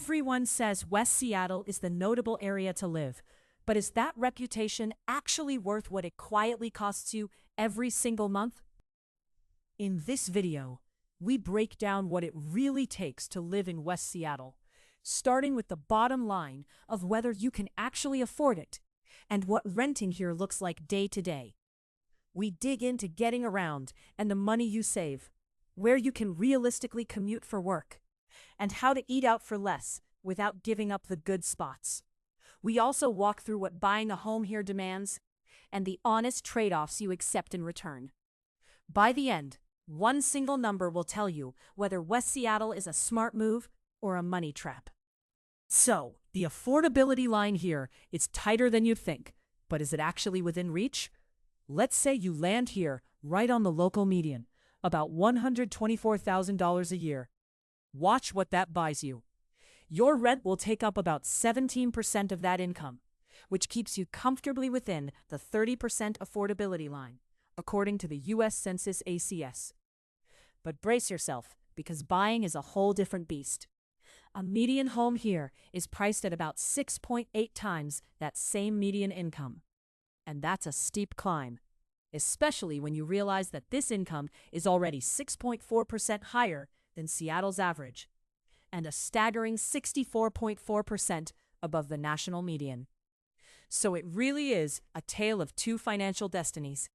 Everyone says West Seattle is the notable area to live, but is that reputation actually worth what it quietly costs you every single month? In this video, we break down what it really takes to live in West Seattle, starting with the bottom line of whether you can actually afford it and what renting here looks like day to day. We dig into getting around and the money you save, where you can realistically commute for work, and how to eat out for less without giving up the good spots. We also walk through what buying a home here demands and the honest trade-offs you accept in return. By the end, one single number will tell you whether West Seattle is a smart move or a money trap. So, the affordability line here is tighter than you'd think, but is it actually within reach? Let's say you land here right on the local median, about $124,000 a year. Watch what that buys you. Your rent will take up about 17% of that income, which keeps you comfortably within the 30% affordability line, according to the U.S. Census ACS. But brace yourself, because buying is a whole different beast. A median home here is priced at about 6.8 times that same median income. And that's a steep climb, especially when you realize that this income is already 6.4% higher than Seattle's average, and a staggering 64.4% above the national median. So it really is a tale of two financial destinies.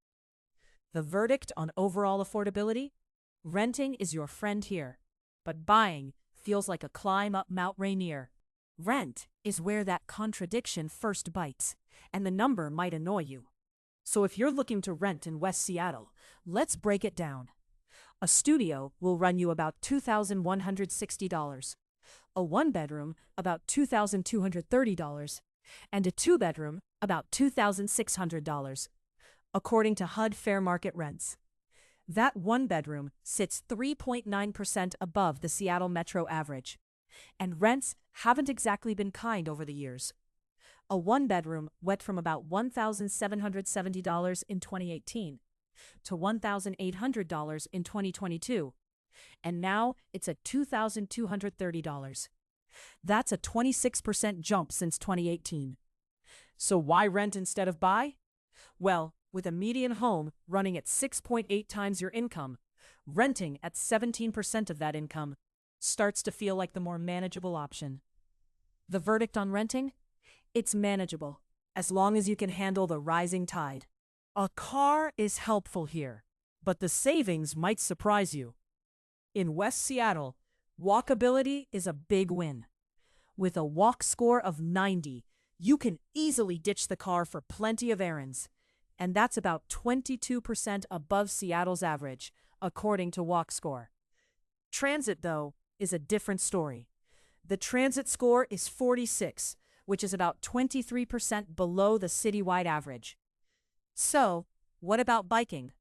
The verdict on overall affordability? Renting is your friend here, but buying feels like a climb up Mount Rainier. Rent is where that contradiction first bites, and the number might annoy you. So if you're looking to rent in West Seattle, let's break it down. A studio will run you about $2,160, a one-bedroom about $2,230, and a two-bedroom about $2,600, according to HUD Fair Market Rents. That one-bedroom sits 3.9% above the Seattle metro average, and rents haven't exactly been kind over the years. A one-bedroom went from about $1,770 in 2018 to $1,800 in 2022, and now it's at $2,230. That's a 26% jump since 2018. So why rent instead of buy? Well, with a median home running at 6.8 times your income, renting at 17% of that income starts to feel like the more manageable option. The verdict on renting? It's manageable, as long as you can handle the rising tide. A car is helpful here, but the savings might surprise you. In West Seattle, walkability is a big win. With a walk score of 90, you can easily ditch the car for plenty of errands, and that's about 22% above Seattle's average, according to Walk Score. Transit, though, is a different story. The transit score is 46, which is about 23% below the citywide average. So, what about biking?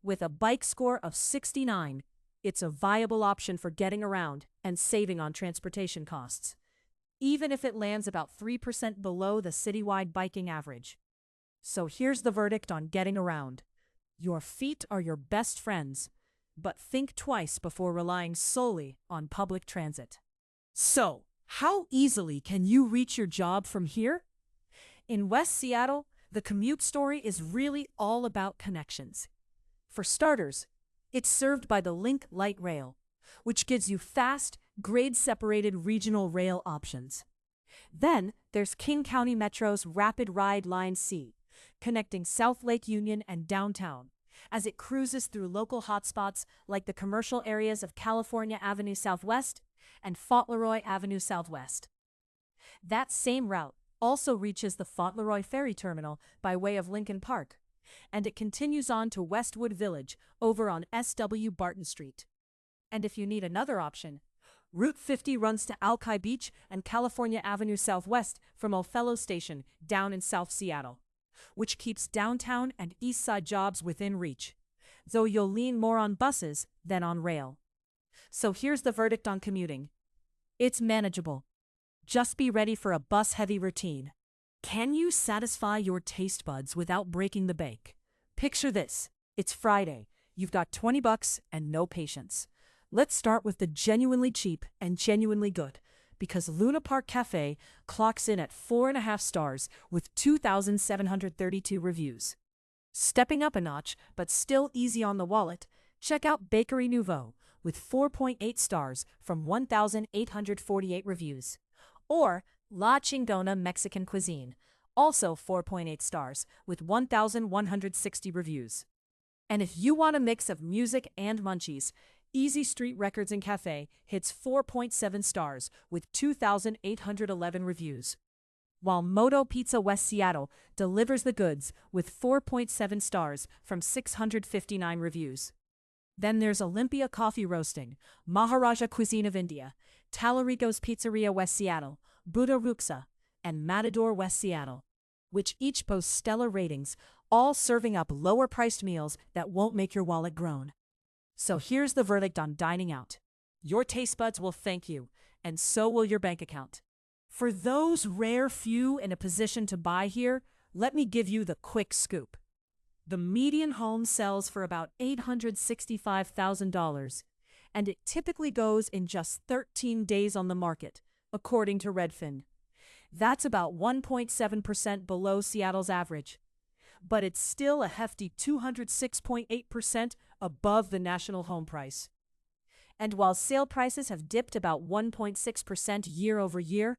With a bike score of 69, it's a viable option for getting around and saving on transportation costs, even if it lands about 3% below the citywide biking average. So here's the verdict on getting around. Your feet are your best friends, but think twice before relying solely on public transit. So, how easily can you reach your job from here? In West Seattle, the commute story is really all about connections. For starters, it's served by the Link Light Rail, which gives you fast, grade-separated regional rail options. Then there's King County Metro's Rapid Ride Line C, connecting South Lake Union and downtown, as it cruises through local hotspots like the commercial areas of California Avenue Southwest and Fauntleroy Avenue Southwest. That same route also reaches the Fauntleroy Ferry Terminal by way of Lincoln Park, and it continues on to Westwood Village over on S.W. Barton Street. And if you need another option, Route 50 runs to Alki Beach and California Avenue Southwest from Othello Station down in South Seattle, which keeps downtown and east side jobs within reach, though you'll lean more on buses than on rail. So here's the verdict on commuting. It's manageable. Just be ready for a bus-heavy routine. Can you satisfy your taste buds without breaking the bank? Picture this. It's Friday. You've got $20 and no patience. Let's start with the genuinely cheap and genuinely good, because Luna Park Cafe clocks in at 4.5 stars with 2,732 reviews. Stepping up a notch, but still easy on the wallet, check out Bakery Nouveau with 4.8 stars from 1,848 reviews. Or La Chingona Mexican Cuisine, also 4.8 stars with 1,160 reviews. And if you want a mix of music and munchies, Easy Street Records and Cafe hits 4.7 stars with 2,811 reviews. While Moto Pizza West Seattle delivers the goods with 4.7 stars from 659 reviews. Then there's Olympia Coffee Roasting, Maharaja Cuisine of India, Talarico's Pizzeria West Seattle, Buddha Ruksa, and Matador West Seattle, which each boast stellar ratings, all serving up lower-priced meals that won't make your wallet groan. So here's the verdict on dining out. Your taste buds will thank you, and so will your bank account. For those rare few in a position to buy here, let me give you the quick scoop. The median home sells for about $865,000, and it typically goes in just 13 days on the market, according to Redfin. That's about 1.7% below Seattle's average, but it's still a hefty 206.8% above the national home price. And while sale prices have dipped about 1.6% year over year,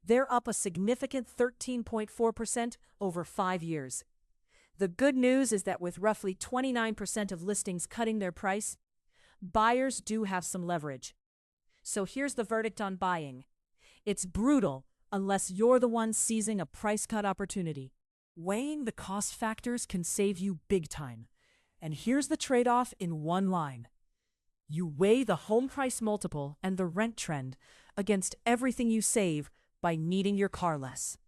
they're up a significant 13.4% over 5 years. The good news is that with roughly 29% of listings cutting their price, buyers do have some leverage. So here's the verdict on buying. It's brutal unless you're the one seizing a price cut opportunity. Weighing the cost factors can save you big time. And here's the trade-off in one line. You weigh the home price multiple and the rent trend against everything you save by needing your car less.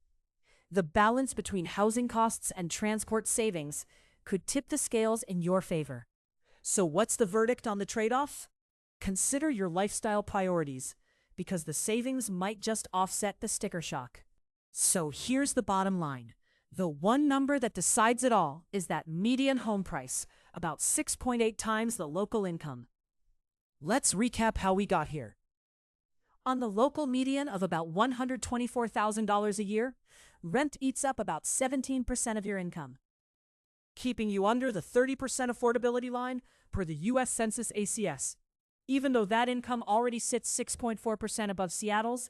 The balance between housing costs and transport savings could tip the scales in your favor. So what's the verdict on the trade-off? Consider your lifestyle priorities, because the savings might just offset the sticker shock. So here's the bottom line. The one number that decides it all is that median home price, about 6.8 times the local income. Let's recap how we got here. On the local median of about $124,000 a year, rent eats up about 17% of your income, keeping you under the 30% affordability line per the U.S. Census ACS, even though that income already sits 6.4% above Seattle's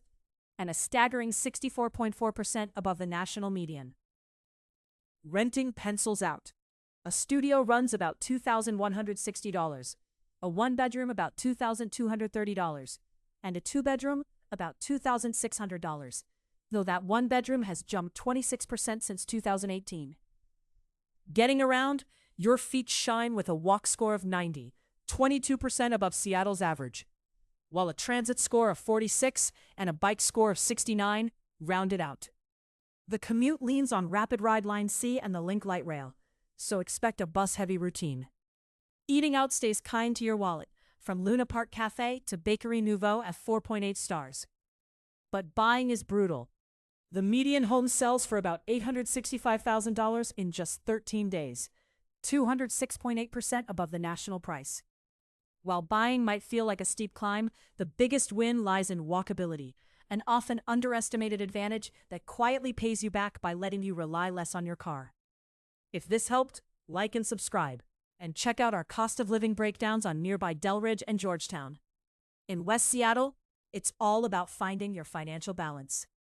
and a staggering 64.4% above the national median. Renting pencils out. A studio runs about $2,160, a one-bedroom about $2,230, and a two-bedroom about $2,600, though that one bedroom has jumped 26% since 2018. Getting around, your feet shine with a walk score of 90, 22% above Seattle's average, while a transit score of 46 and a bike score of 69 round it out. The commute leans on Rapid Ride Line C and the Link Light Rail, so expect a bus-heavy routine. Eating out stays kind to your wallet, from Luna Park Cafe to Bakery Nouveau at 4.8 stars. But buying is brutal. The median home sells for about $865,000 in just 13 days, 206.8% above the national price. While buying might feel like a steep climb, the biggest win lies in walkability, an often underestimated advantage that quietly pays you back by letting you rely less on your car. If this helped, like and subscribe, and check out our cost of living breakdowns on nearby Delridge and Georgetown. In West Seattle, it's all about finding your financial balance.